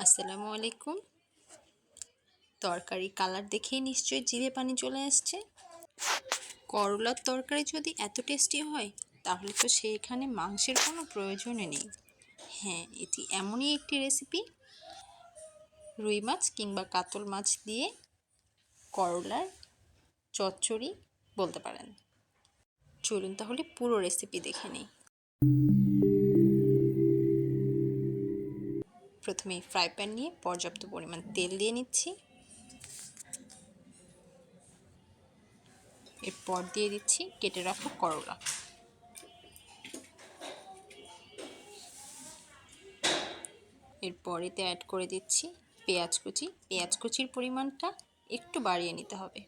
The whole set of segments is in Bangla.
আসসালামু আলাইকুম। তরকারি কালার দেখেই নিশ্চয়ই জিভে পানি চলে আসছে। করলার তরকারি যদি এত টেস্টি হয় তাহলে তো সেইখানে মাংসের কোনো প্রয়োজনই নেই। হ্যাঁ, এটি এমনই একটি রেসিপি, রুই মাছ কিংবা কাতল মাছ দিয়ে করলার চচ্চড়ি বলতে পারেন। চলুন তাহলে পুরো রেসিপি দেখে নিই। প্রথমে ফ্রাই প্যান নিয়ে পর্যাপ্ত পরিমাণ তেল দিয়ে নিচ্ছি। এরপর দিয়ে দিচ্ছি কেটে রাখা করলা। এরপর এতে অ্যাড করে দিচ্ছি পেঁয়াজ কুচি। পেঁয়াজ কুচির পরিমাণটা একটু বাড়িয়ে নিতে হবে,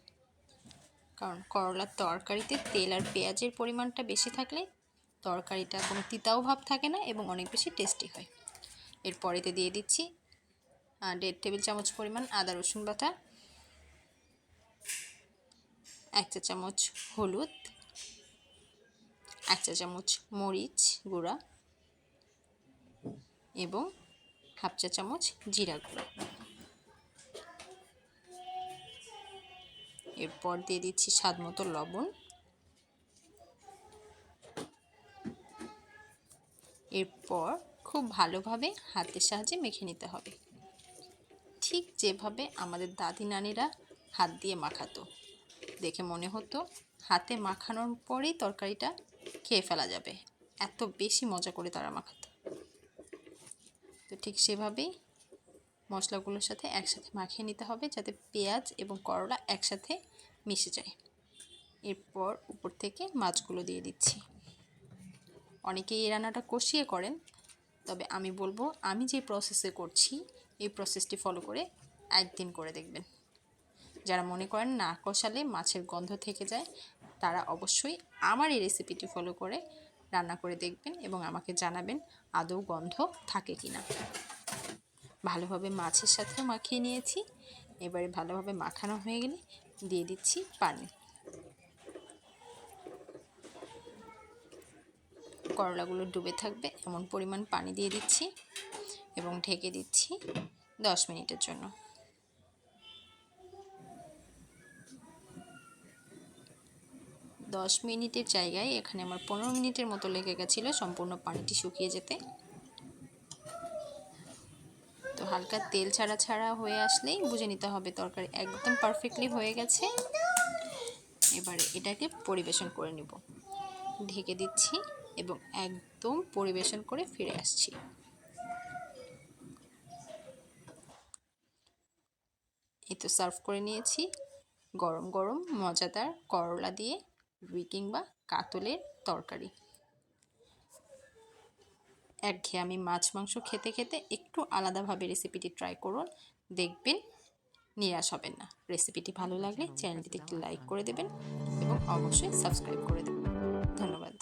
কারণ করলার তরকারিতে তেল আর পেঁয়াজের পরিমাণটা বেশি থাকলে তরকারিটা কোনো তিতাও ভাব থাকে না এবং অনেক বেশি টেস্টি হয়। এরপর এতে দিয়ে দিচ্ছি 1.5 টেবিল চামচ পরিমাণ আদা রসুন বাটা, 1 চা চামচ হলুদ, 1 চা চামচ মরিচ গুঁড়া এবং 1/2 চা চামচ জিরা গুঁড়া। এরপর দিয়ে দিচ্ছি স্বাদ মতো লবণ। এরপর খুব ভালোভাবে হাতের সাহায্যে মেখে নিতে হবে, ঠিক যেভাবে আমাদের দাদি নানিরা হাত দিয়ে মাখাতো। দেখে মনে হতো হাতে মাখানোর পরেই তরকারিটা খেয়ে ফেলা যাবে, এত বেশি মজা করে তারা মাখাতো। তো ঠিক সেভাবেই মশলাগুলোর সাথে একসাথে মাখিয়ে নিতে হবে, যাতে পেঁয়াজ এবং করলা একসাথে মিশে যায়। এরপর উপর থেকে মাছগুলো দিয়ে দিচ্ছি। অনেকেই এই রান্নাটা কষিয়ে করেন, তবে আমি বলবো আমি যে প্রসেসে করছি এই প্রসেসটি ফলো করে একদিন করে দেখবেন। যারা মনে করেন না কষালে মাছের গন্ধ থেকে যায়, তারা অবশ্যই আমার এই রেসিপিটি ফলো করে রান্না করে দেখবেন এবং আমাকে জানাবেন আদৌ গন্ধ থাকে কিনা। ভালোভাবে মাছের সাথেও মাখিয়ে নিয়েছি। এবারে ভালোভাবে মাখানো হয়ে গেলে দিয়ে দিচ্ছি পানি। করলাগুলো ডুবে থাকবে এমন পরিমাণ পানি দিয়ে দিচ্ছি এবং ঢেকে দিচ্ছি 10 মিনিটের জন্য। 10 মিনিটের জায়গায় এখানে আমার 15 মিনিটের মতো লেগে গেছিলো সম্পূর্ণ পানিটি শুকিয়ে যেতে। তো হালকা তেল ছাড়া ছাড়া হয়ে আসলেই বুঝে নিতে হবে তরকারি একদম পারফেক্টলি হয়ে গেছে। এবারে এটাকে পরিবেশন করে নিব। ঢেকে দিচ্ছি এবং একদম পরিবেশন করে ফিরে আসছি। এই তো সার্ভ করে নিয়েছি গরম গরম মজাদার করলা দিয়ে রুই কিংবা কাতলের তরকারি। একঘেয়েমি মাছ মাংস খেতে খেতে একটু আলাদাভাবে রেসিপিটি ট্রাই করুন, দেখবেন নিরাশ হবেন না। রেসিপিটি ভালো লাগলে চ্যানেলটিতে একটি লাইক করে দেবেন এবং অবশ্যই সাবস্ক্রাইব করে দেবেন। ধন্যবাদ।